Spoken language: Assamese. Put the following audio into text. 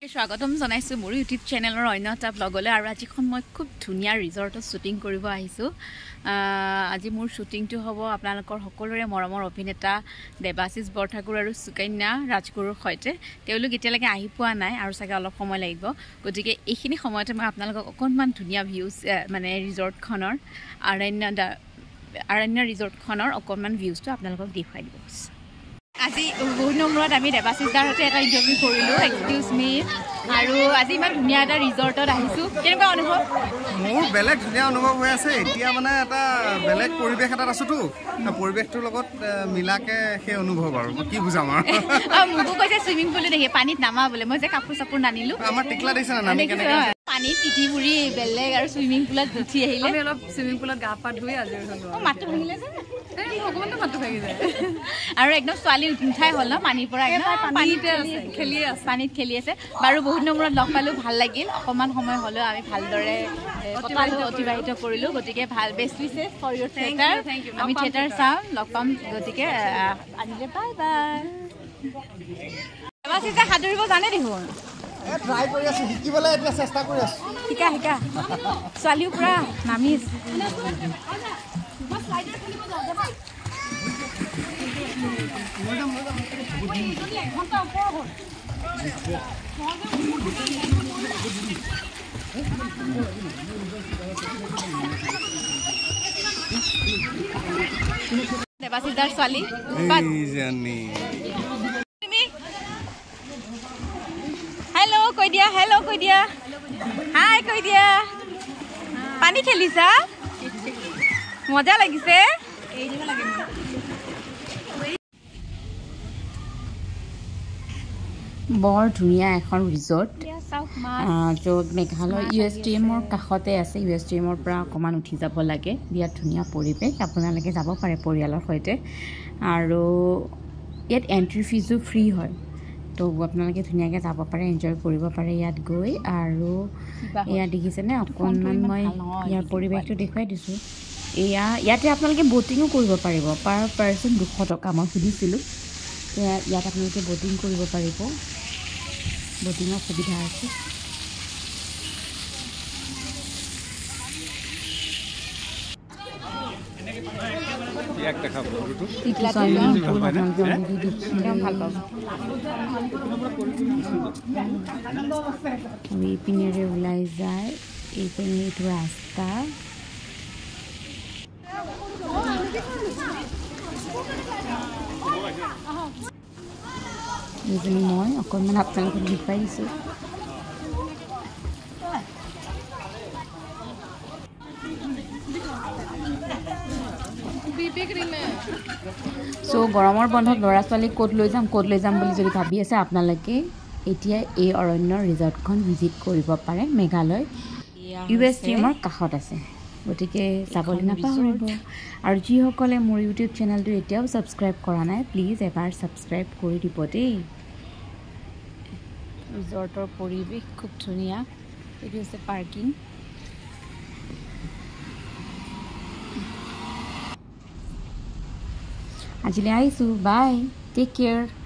স্বাগতম জনাইছো মোৰ ইউটিউব চেনেলৰ অন্য এটা ব্লগলৈ আৰু আজিখন মই খুব ধুনীয়া ৰিজৰ্টত শ্বুটিং কৰিব আহিছো আজি মোৰ শ্বুটিংটো হ'ব আপোনালোকৰ সকলোৰে মৰমৰ অভিনেতা দেৱাশিস বৰঠাকুৰ আৰু সুকন্যা ৰাজগুৰুৰ সৈতে তেওঁলোক এতিয়ালৈকে আহি পোৱা নাই আৰু চাগে অলপ সময় লাগিব গতিকে এইখিনি সময়তে মই আপোনালোকক অকণমান ধুনীয়া ভিউজ মানে ৰিজৰ্টখনৰ আৰণ্য ৰিজৰ্টখনৰ অকণমান ভিউজটো আপোনালোকক দেখুৱাই দিব আজি বহুত নম্বৰত আমি দেৱাশিস দাৰ সৈতে এটা ইণ্টাৰভিউ কৰিলোঁ এক্সকিউজ মি আৰু আজি ইমান ধুনীয়া এটা ৰিজৰ্টত আহিছোঁ কেনেকুৱা অনুভৱ মোৰ বেলেগ ধুনীয়া অনুভৱ হৈ আছে এতিয়া মানে এটা বেলেগ পৰিৱেশ এটাত আছোতো পৰিৱেশটোৰ লগত মিলাকে সেই অনুভৱ আৰু কি বুজাম আৰু মোকো কৈছে চুইমিং পুলত দেখি পানীত নামা বোলে মই যে কাপোৰ চাপোৰ নানিলোঁ আমাৰ টিকলা দিছে না নামি কেনেকৈ পানীত তিতি বুৰি বেলেগ আৰু চুইমিং পুলত উঠি আহিলে আমি অলপ চুইমিং পুলত গা পা ধুই আজৰি হ'লো মাতটো ভাঙিলে যে অকণমানটো মাতটো ভাঙি যায় আৰু একদম ছোৱালী উঠাই হ'ল ন পানীৰ পৰা পানীত খেলি আছে বাৰু বহুত নম্বৰত লগ পালোঁ ভাল লাগিল অকণমান সময় হ'লেও আমি ভালদৰে অতিবাহিত কৰিলোঁ গতিকে ভাল best wishes for your theatre আমি থিয়েটাৰ চাম লগ পাম গতিকে আজিলৈ বাই বাই দেৱাশিসে সাঁতুৰিব জানে দেখোন ট্ৰাই কৰি আছো শিকিবলৈ এতিয়া চেষ্টা কৰি আছো শিকা ছোৱালীও পুৰা নামিছ দেৱাশিস দাৰ ছোৱালী হেল্ল' কৈ দিয়া হাই কৈ দিয়া পানী খেলিছা মজা লাগিছে বৰ ধুনীয়া এখন ৰিজৰ্ট য'ত মেঘালয় USTMৰ কাষতে আছে USTMৰ পৰা অকণমান উঠি যাব লাগে বিৰাট ধুনীয়া পৰিৱেশ আপোনালোকে যাব পাৰে পৰিয়ালৰ সৈতে আৰু ইয়াত এণ্ট্ৰি ফিজো ফ্ৰী হয় তো আপোনালোকে ধুনীয়াকৈ যাব পাৰে এনজয় কৰিব পাৰে ইয়াত গৈ আৰু এয়া দেখিছেনে অকণমান মই ইয়াৰ পৰিৱেশটো দেখুৱাই দিছোঁ ইয়াতে আপোনালোকে ব'টিঙো কৰিব পাৰিব পাৰ পাৰ্চন 200 টকা মই সুধিছিলোঁ ইয়াত আপোনালোকে ব'টিং কৰিব পাৰিব ব'টিঙৰ সুবিধা আছে এইপিনেৰে ওলাই যায় এইপিনে এইটো ৰাস্তা এইজনী মই অকণমান আপোনালোকক দেখুৱাই দিছোঁ চ' গৰমৰ বন্ধত ল'ৰা ছোৱালীক ক'ত লৈ যাম বুলি যদি ভাবি আছে আপোনালোকে এতিয়া এই অৰণ্য ৰিজৰ্টখন ভিজিট কৰিব পাৰে মেঘালয় USTMৰ কাষত আছে গতিকে যাবলৈ নাপাহৰিব আৰু যিসকলে মোৰ ইউটিউব চেনেলটো এতিয়াও ছাবস্ক্ৰাইব কৰা নাই প্লিজ এবাৰ ছাবস্ক্ৰাইব কৰি দিব দেই ৰিজৰ্টৰ পৰিৱেশ খুব ধুনীয়া এইটো হৈছে পাৰ্কিং আজিলৈ আহিছোঁ বাই টেক কেয়াৰ